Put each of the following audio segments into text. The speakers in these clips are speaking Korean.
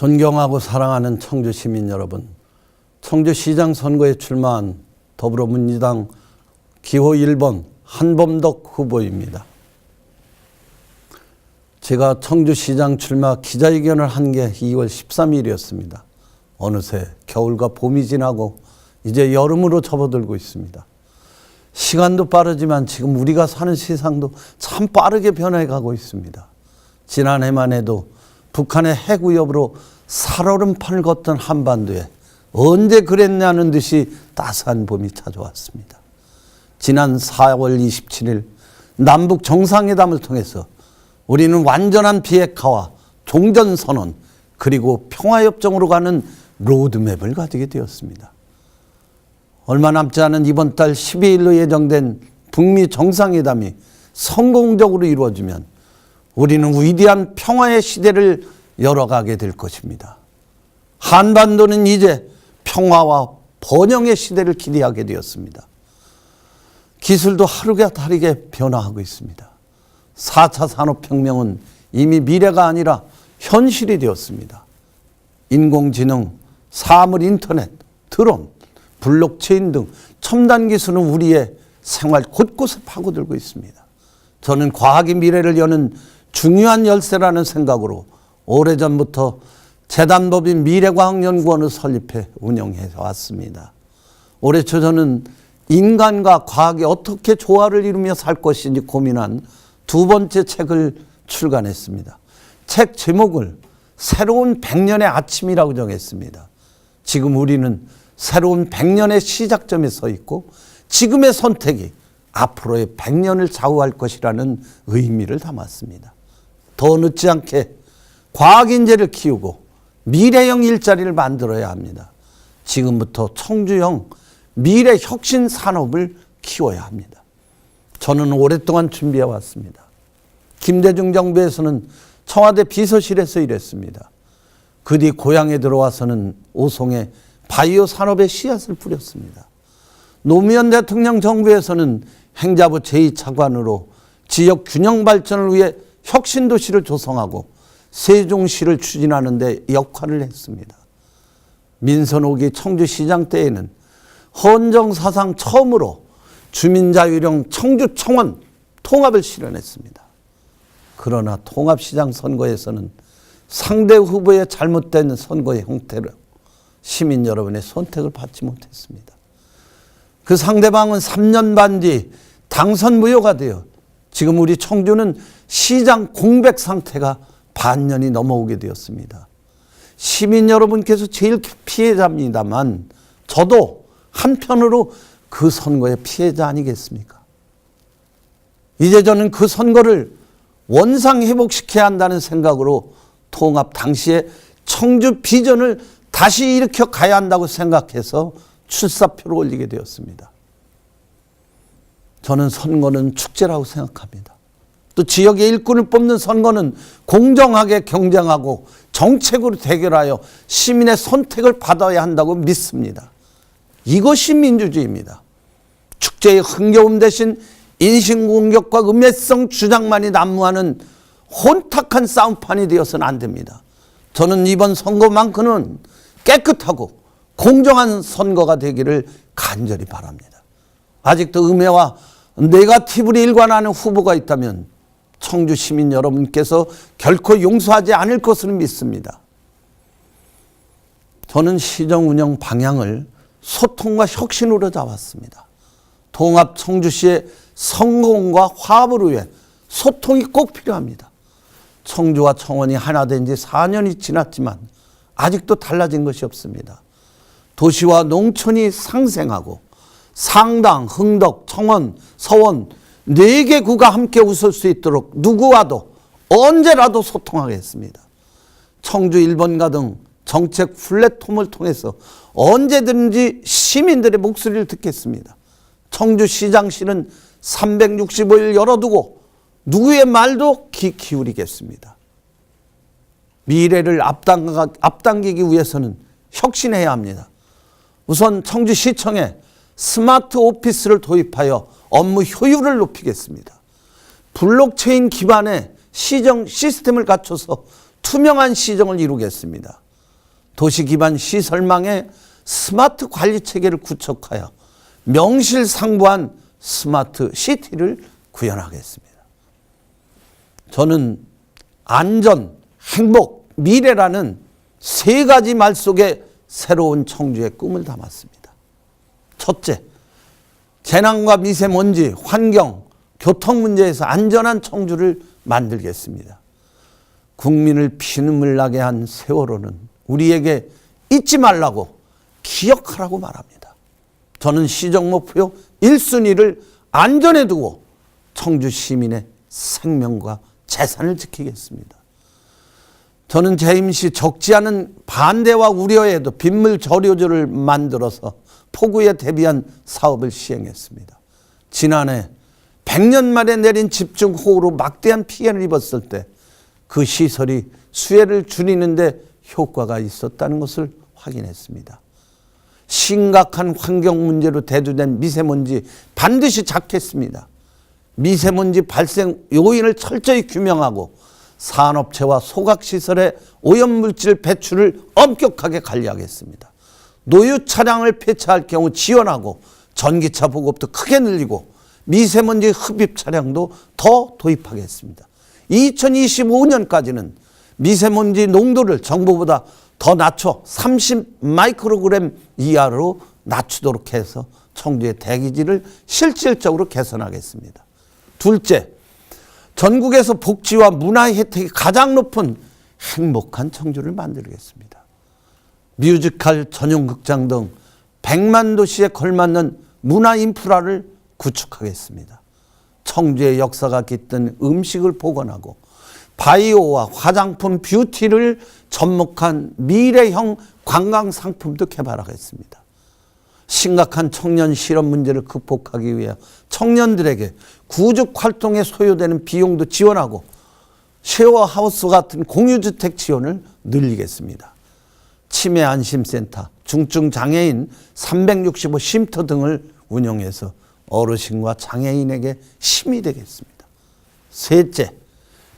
존경하고 사랑하는 청주 시민 여러분, 청주시장 선거에 출마한 더불어민주당 기호 1번 한범덕 후보입니다. 제가 청주시장 출마 기자회견을 한 게 2월 13일이었습니다. 어느새 겨울과 봄이 지나고 이제 여름으로 접어들고 있습니다. 시간도 빠르지만 지금 우리가 사는 세상도 참 빠르게 변해가고 있습니다. 지난해만 해도 북한의 핵 위협으로 살얼음판을 걷던 한반도에 언제 그랬냐는 듯이 따스한 봄이 찾아왔습니다. 지난 4월 27일 남북 정상회담을 통해서 우리는 완전한 비핵화와 종전선언 그리고 평화협정으로 가는 로드맵을 가지게 되었습니다. 얼마 남지 않은 이번 달 12일로 예정된 북미 정상회담이 성공적으로 이루어지면 우리는 위대한 평화의 시대를 열어가게 될 것입니다. 한반도는 이제 평화와 번영의 시대를 기대하게 되었습니다. 기술도 하루가 다르게 변화하고 있습니다. 4차 산업혁명은 이미 미래가 아니라 현실이 되었습니다. 인공지능, 사물인터넷, 드론, 블록체인 등 첨단 기술은 우리의 생활 곳곳에 파고들고 있습니다. 저는 과학의 미래를 여는 중요한 열쇠라는 생각으로 오래전부터 재단법인 미래과학연구원을 설립해 운영해 왔습니다. 올해 초 저는 인간과 과학이 어떻게 조화를 이루며 살 것인지 고민한 두 번째 책을 출간했습니다. 책 제목을 새로운 100년의 아침이라고 정했습니다. 지금 우리는 새로운 100년의 시작점에 서 있고 지금의 선택이 앞으로의 100년을 좌우할 것이라는 의미를 담았습니다. 더 늦지 않게 과학인재를 키우고 미래형 일자리를 만들어야 합니다. 지금부터 청주형 미래혁신 산업을 키워야 합니다. 저는 오랫동안 준비해 왔습니다. 김대중 정부에서는 청와대 비서실에서 일했습니다. 그 뒤 고향에 들어와서는 오송에 바이오 산업의 씨앗을 뿌렸습니다. 노무현 대통령 정부에서는 행자부 제2차관으로 지역 균형 발전을 위해 혁신도시를 조성하고 세종시를 추진하는 데 역할을 했습니다. 민선 5기 청주시장 때에는 헌정사상 처음으로 주민자유령 청주청원 통합을 실현했습니다. 그러나 통합시장 선거에서는 상대 후보의 잘못된 선거의 형태로 시민 여러분의 선택을 받지 못했습니다. 그 상대방은 3년 반 뒤 당선 무효가 되어 지금 우리 청주는 시장 공백 상태가 반년이 넘어오게 되었습니다. 시민 여러분께서 제일 피해자입니다만 저도 한편으로 그 선거의 피해자 아니겠습니까? 이제 저는 그 선거를 원상 회복시켜야 한다는 생각으로 통합 당시에 청주 비전을 다시 일으켜 가야 한다고 생각해서 출사표를 올리게 되었습니다. 저는 선거는 축제라고 생각합니다. 또 지역의 일꾼을 뽑는 선거는 공정하게 경쟁하고 정책으로 대결하여 시민의 선택을 받아야 한다고 믿습니다. 이것이 민주주의입니다. 축제의 흥겨움 대신 인신공격과 음해성 주장만이 난무하는 혼탁한 싸움판이 되어서는 안 됩니다. 저는 이번 선거만큼은 깨끗하고 공정한 선거가 되기를 간절히 바랍니다. 아직도 음해와 네거티브를 일관하는 후보가 있다면 청주 시민 여러분께서 결코 용서하지 않을 것으로 믿습니다. 저는 시정 운영 방향을 소통과 혁신으로 잡았습니다. 통합 청주시의 성공과 화합을 위해 소통이 꼭 필요합니다. 청주와 청원이 하나 된 지 4년이 지났지만 아직도 달라진 것이 없습니다. 도시와 농촌이 상생하고 상당, 흥덕, 청원, 서원 4개 구가 함께 웃을 수 있도록 누구와도 언제라도 소통하겠습니다. 청주 1번가 등 정책 플랫폼을 통해서 언제든지 시민들의 목소리를 듣겠습니다. 청주시장실은 365일 열어두고 누구의 말도 귀 기울이겠습니다. 미래를 앞당기기 위해서는 혁신해야 합니다. 우선 청주시청에 스마트 오피스를 도입하여 업무 효율을 높이겠습니다. 블록체인 기반의 시정 시스템을 갖춰서 투명한 시정을 이루겠습니다. 도시 기반 시설망의 스마트 관리 체계를 구축하여 명실상부한 스마트 시티를 구현하겠습니다. 저는 안전, 행복, 미래라는 세 가지 말 속에 새로운 청주의 꿈을 담았습니다. 첫째, 재난과 미세먼지, 환경, 교통 문제에서 안전한 청주를 만들겠습니다. 국민을 피눈물 나게 한 세월호는 우리에게 잊지 말라고, 기억하라고 말합니다. 저는 시정 목표 1순위를 안전에 두고 청주 시민의 생명과 재산을 지키겠습니다. 저는 재임 시 적지 않은 반대와 우려에도 빗물 저류조를 만들어서 폭우에 대비한 사업을 시행했습니다. 지난해 100년 만에 내린 집중호우로 막대한 피해를 입었을 때 그 시설이 수해를 줄이는 데 효과가 있었다는 것을 확인했습니다. 심각한 환경 문제로 대두된 미세먼지 반드시 잡겠습니다. 미세먼지 발생 요인을 철저히 규명하고 산업체와 소각시설의 오염물질 배출을 엄격하게 관리하겠습니다. 노유 차량을 폐차할 경우 지원하고 전기차 보급도 크게 늘리고 미세먼지 흡입 차량도 더 도입하겠습니다. 2025년까지는 미세먼지 농도를 정부보다 더 낮춰 30 마이크로그램 이하로 낮추도록 해서 청주의 대기질을 실질적으로 개선하겠습니다. 둘째, 전국에서 복지와 문화의 혜택이 가장 높은 행복한 청주를 만들겠습니다. 뮤지컬 전용 극장 등 100만 도시에 걸맞는 문화 인프라를 구축하겠습니다. 청주의 역사가 깃든 음식을 복원하고 바이오와 화장품, 뷰티를 접목한 미래형 관광 상품도 개발하겠습니다. 심각한 청년 실업 문제를 극복하기 위해 청년들에게 구직 활동에 소요되는 비용도 지원하고 쉐어하우스 같은 공유주택 지원을 늘리겠습니다. 치매 안심센터, 중증 장애인 365 쉼터 등을 운영해서 어르신과 장애인에게 힘이 되겠습니다. 셋째,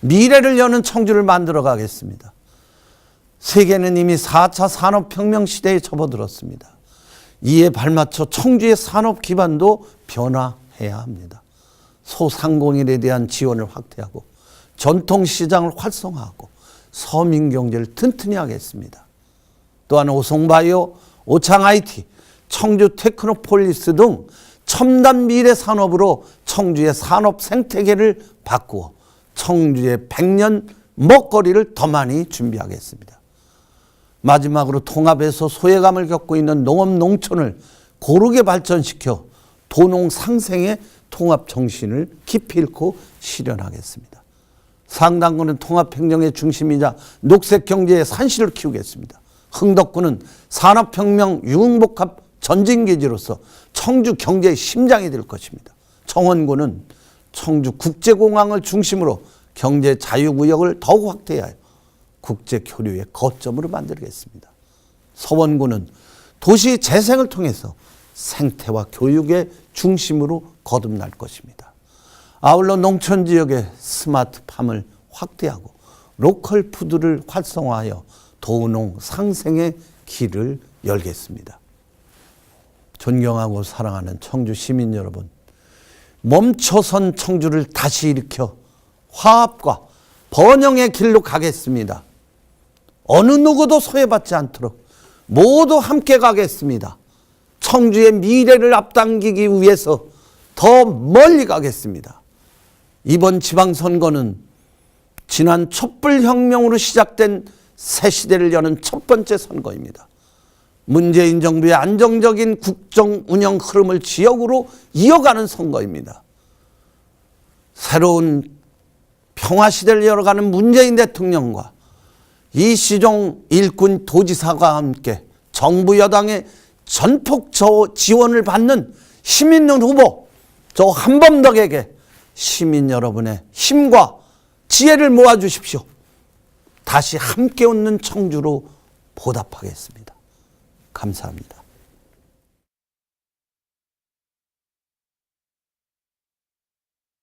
미래를 여는 청주를 만들어 가겠습니다. 세계는 이미 4차 산업혁명 시대에 접어들었습니다. 이에 발맞춰 청주의 산업 기반도 변화해야 합니다. 소상공인에 대한 지원을 확대하고 전통시장을 활성화하고 서민경제를 튼튼히 하겠습니다. 또한 오송바이오, 오창IT, 청주 테크노폴리스 등 첨단 미래 산업으로 청주의 산업 생태계를 바꾸어 청주의 100년 먹거리를 더 많이 준비하겠습니다. 마지막으로 통합에서 소외감을 겪고 있는 농업 농촌을 고르게 발전시켜 도농 상생의 통합 정신을 기필코 실현하겠습니다. 상당군은 통합행정의 중심이자 녹색경제의 산실을 키우겠습니다. 흥덕군은 산업혁명 유흥복합 전진기지로서 청주 경제의 심장이 될 것입니다. 청원군은 청주 국제공항을 중심으로 경제 자유구역을 더욱 확대하여 국제교류의 거점으로 만들겠습니다. 서원군은 도시 재생을 통해서 생태와 교육의 중심으로 거듭날 것입니다. 아울러 농촌지역의 스마트팜을 확대하고 로컬 푸드를 활성화하여 도농 상생의 길을 열겠습니다. 존경하고 사랑하는 청주 시민 여러분, 멈춰선 청주를 다시 일으켜 화합과 번영의 길로 가겠습니다. 어느 누구도 소외받지 않도록 모두 함께 가겠습니다. 청주의 미래를 앞당기기 위해서 더 멀리 가겠습니다. 이번 지방선거는 지난 촛불혁명으로 시작된 새 시대를 여는 첫 번째 선거입니다. 문재인 정부의 안정적인 국정 운영 흐름을 지역으로 이어가는 선거입니다. 새로운 평화시대를 열어가는 문재인 대통령과 이시종 일꾼 도지사와 함께 정부 여당의 전폭 지원을 받는 시민론 후보 저 한범덕에게 시민 여러분의 힘과 지혜를 모아주십시오. 다시 함께 웃는 청주로 보답하겠습니다. 감사합니다.